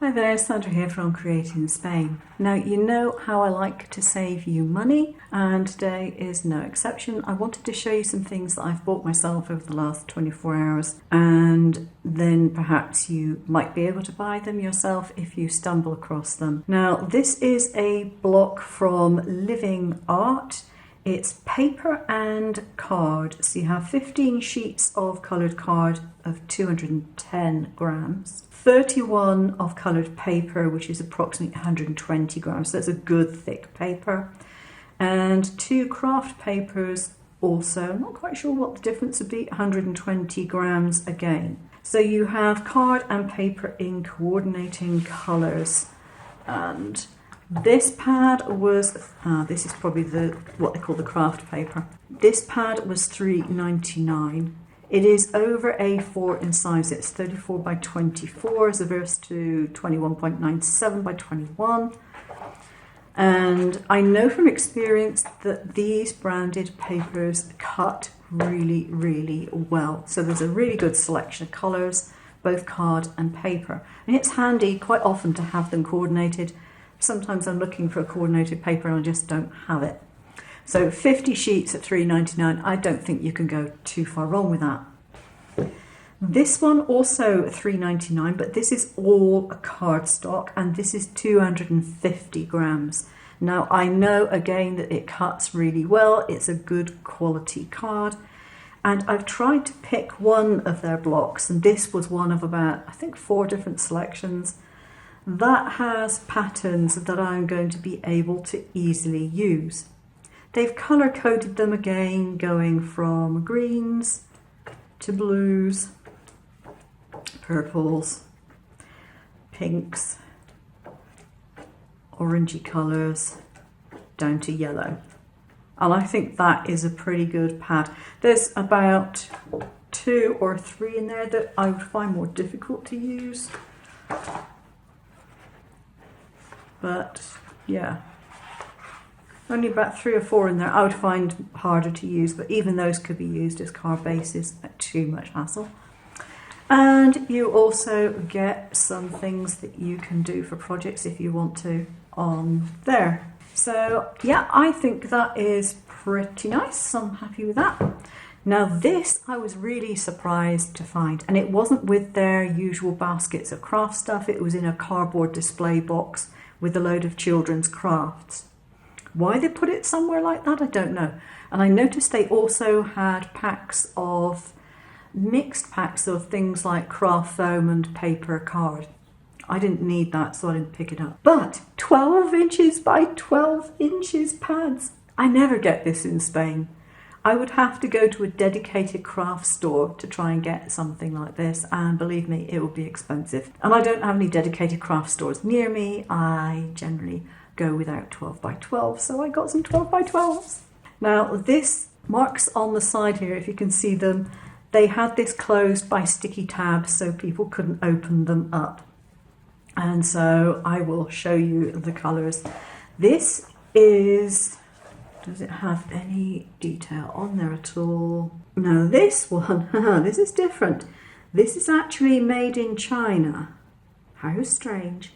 Hi there, Sandra here from Creating Spain. Now, you know how I like to save you money, and today is no exception. I wanted to show you some things that I've bought myself over the last 24 hours, and then perhaps you might be able to buy them yourself if you stumble across them. Now, this is a block from Living Art. It's paper and card, so you have 15 sheets of coloured card of 210 grams, 31 of coloured paper, which is approximately 120 grams, so that's a good thick paper, and 2 craft papers also, I'm not quite sure what the difference would be, 120 grams again. So you have card and paper in coordinating colours, and this pad was, this is probably what they call the craft paper. This pad was $3.99. It is over A4 in size. It's 34 by 24 as opposed to 21.97 by 21. And I know from experience that these branded papers cut really, really well. So there's a really good selection of colours, both card and paper. And it's handy quite often to have them coordinated. Sometimes I'm looking for a coordinated paper and I just don't have it. So 50 sheets at $3.99, I don't think you can go too far wrong with that. This one also $3.99, but this is all a cardstock and this is 250 grams. Now I know again that it cuts really well, it's a good quality card, and I've tried to pick one of their blocks, and this was one of about, I think, 4 different selections that has patterns that I'm going to be able to easily use. They've colour coded them again, going from greens to blues, purples, pinks, orangey colours, down to yellow. And I think that is a pretty good pad. There's about 2 or 3 in there that I would find more difficult to use. But yeah, only about 3 or 4 in there I would find harder to use, but even those could be used as card bases at too much hassle. And you also get some things that you can do for projects if you want to on there. So yeah, I think that is pretty nice. I'm happy with that. Now this I was really surprised to find, and it wasn't with their usual baskets of craft stuff, it was in a cardboard display box with a load of children's crafts. Why they put it somewhere like that, I don't know. And I noticed they also had mixed packs of things like craft foam and paper card. I didn't need that, so I didn't pick it up. But 12 inches by 12 inches pads. I never get this in Spain. I would have to go to a dedicated craft store to try and get something like this, and believe me, it will be expensive. And I don't have any dedicated craft stores near me. I generally go without 12 by 12, so I got some 12 by 12s. Now this marks on the side here, if you can see them, they had this closed by sticky tabs so people couldn't open them up. And so I will show you the colours. This is, does it have any detail on there at all? No, this one, this is different. This is actually made in China. How strange.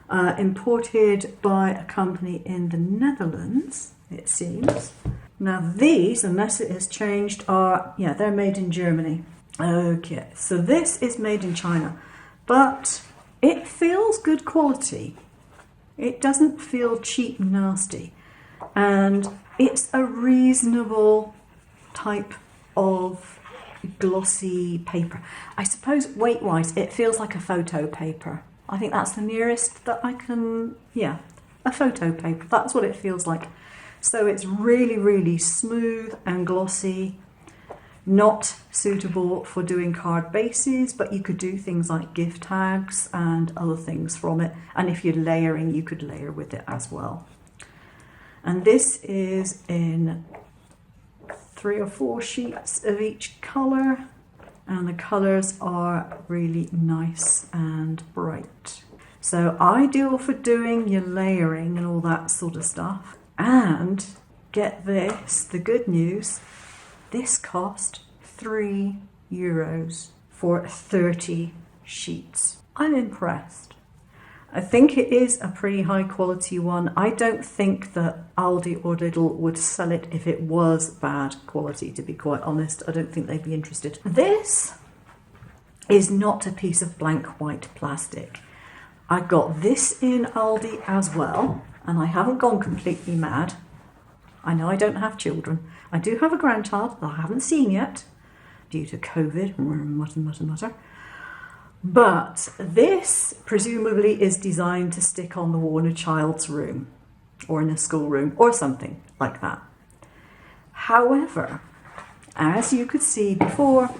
Imported by a company in the Netherlands, it seems. Now these, unless it has changed, they're made in Germany. Okay, so this is made in China, but it feels good quality. It doesn't feel cheap and nasty. And it's a reasonable type of glossy paper. I suppose weight-wise, it feels like a photo paper. I think that's the nearest that I can, a photo paper. That's what it feels like. So it's really, really smooth and glossy. Not suitable for doing card bases, but you could do things like gift tags and other things from it. And if you're layering, you could layer with it as well. And this is in 3 or 4 sheets of each colour, and the colours are really nice and bright. So ideal for doing your layering and all that sort of stuff. And get this, the good news, this cost €3 for 30 sheets. I'm impressed. I think it is a pretty high quality one. I don't think that Aldi or Lidl would sell it if it was bad quality, to be quite honest. I don't think they'd be interested. This is not a piece of blank white plastic. I got this in Aldi as well, and I haven't gone completely mad. I know I don't have children. I do have a grandchild that I haven't seen yet, due to COVID, mutter. But this presumably is designed to stick on the wall in a child's room or in a schoolroom or something like that. However, as you could see before,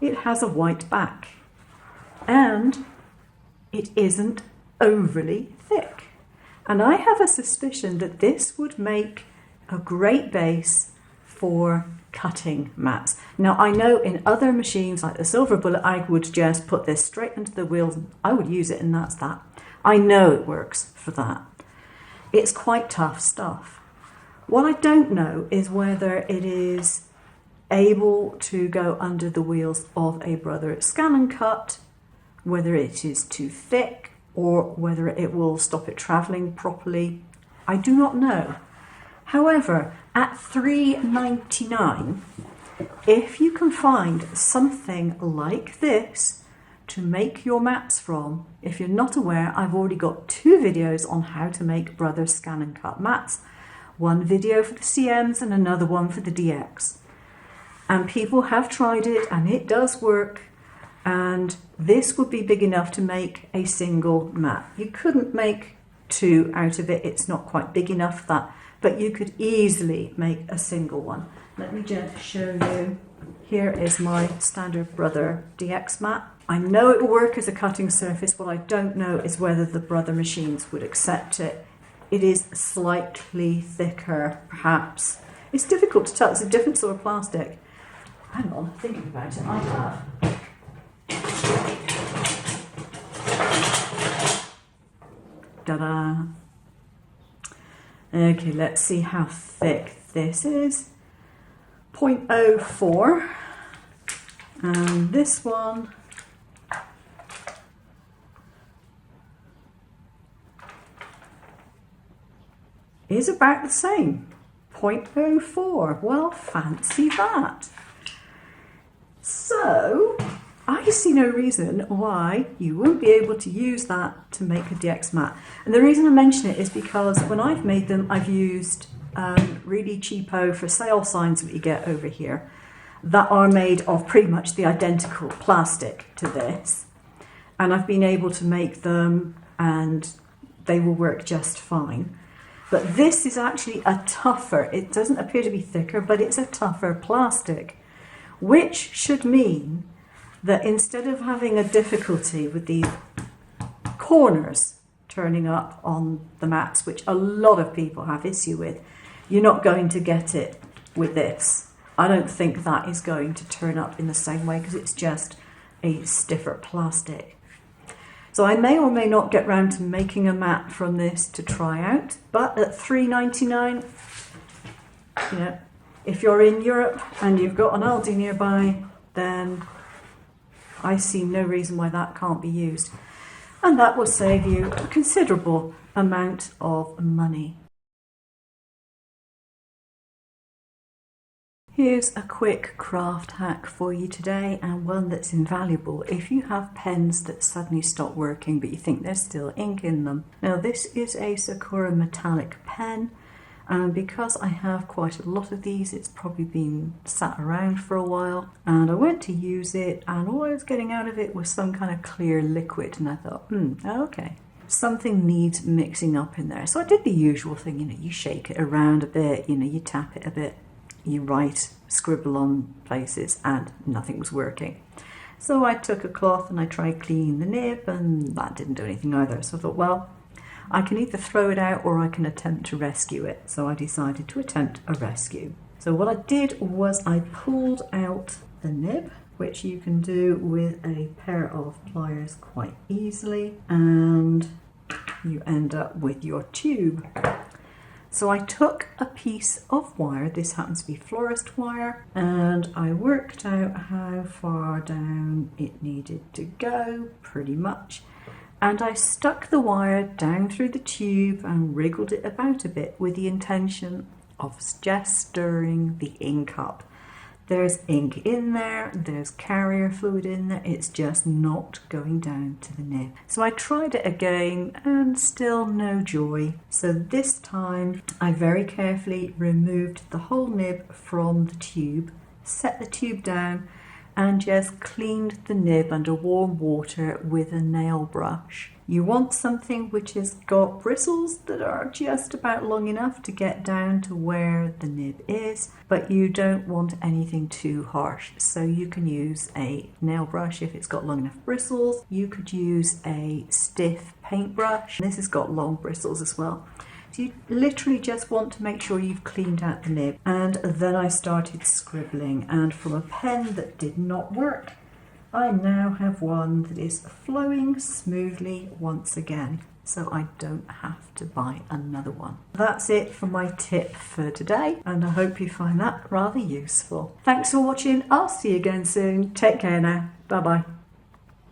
it has a white back and it isn't overly thick. And I have a suspicion that this would make a great base for cutting mats. Now I know in other machines like the Silver Bullet, I would just put this straight into the wheels and I would use it and that's that. I know it works for that. It's quite tough stuff. What I don't know is whether it is able to go under the wheels of a Brother Scan and Cut, whether it is too thick or whether it will stop it travelling properly. I do not know. However, at $3.99, if you can find something like this to make your mats from, if you're not aware, I've already got 2 videos on how to make Brother Scan and Cut mats. One video for the CMs and another one for the DX. And people have tried it and it does work. And this would be big enough to make a single mat. You couldn't make 2 out of it. It's not quite big enough for that. But you could easily make a single one. Let me just show you. Here is my standard Brother DX mat. I know it will work as a cutting surface. What I don't know is whether the Brother machines would accept it. It is slightly thicker, perhaps. It's difficult to tell. It's a different sort of plastic. Hang on, thinking about it, I have. Ta-da! Okay, let's see how thick this is. 0.04. And this one is about the same. 0.04. Well, fancy that. So, I see no reason why you wouldn't be able to use that to make a DX mat. And the reason I mention it is because when I've made them, I've used really cheapo for sale signs that you get over here that are made of pretty much the identical plastic to this. And I've been able to make them and they will work just fine. But this is actually a tougher, it doesn't appear to be thicker, but it's a tougher plastic, which should mean that instead of having a difficulty with these corners turning up on the mats, which a lot of people have issue with, you're not going to get it with this. I don't think that is going to turn up in the same way because it's just a stiffer plastic. So I may or may not get round to making a mat from this to try out, but at $3.99, you know, if you're in Europe and you've got an Aldi nearby, then I see no reason why that can't be used. And that will save you a considerable amount of money. Here's a quick craft hack for you today, and one that's invaluable if you have pens that suddenly stop working but you think there's still ink in them. Now this is a Sakura metallic pen, and because I have quite a lot of these, it's probably been sat around for a while, and I went to use it and all I was getting out of it was some kind of clear liquid, and I thought, okay, something needs mixing up in there. So I did the usual thing, you know, you shake it around a bit, you know, you tap it a bit, you write, scribble on places, and nothing was working. So I took a cloth and I tried cleaning the nib, and that didn't do anything either. So I thought, well, I can either throw it out or I can attempt to rescue it. So I decided to attempt a rescue. So what I did was I pulled out the nib, which you can do with a pair of pliers quite easily, and you end up with your tube. So I took a piece of wire, this happens to be florist wire, and I worked out how far down it needed to go, pretty much. and I stuck the wire down through the tube and wriggled it about a bit with the intention of just stirring the ink up. There's ink in there, there's carrier fluid in there, it's just not going down to the nib. So I tried it again and still no joy. So this time I very carefully removed the whole nib from the tube, set the tube down and just cleaned the nib under warm water with a nail brush. You want something which has got bristles that are just about long enough to get down to where the nib is, but you don't want anything too harsh. So you can use a nail brush if it's got long enough bristles. You could use a stiff paintbrush. This has got long bristles as well. So you literally just want to make sure you've cleaned out the nib. And then I started scribbling, and from a pen that did not work, I now have one that is flowing smoothly once again, so I don't have to buy another one. That's it for my tip for today, and I hope you find that rather useful. Thanks for watching. I'll see you again soon. Take care now. Bye bye.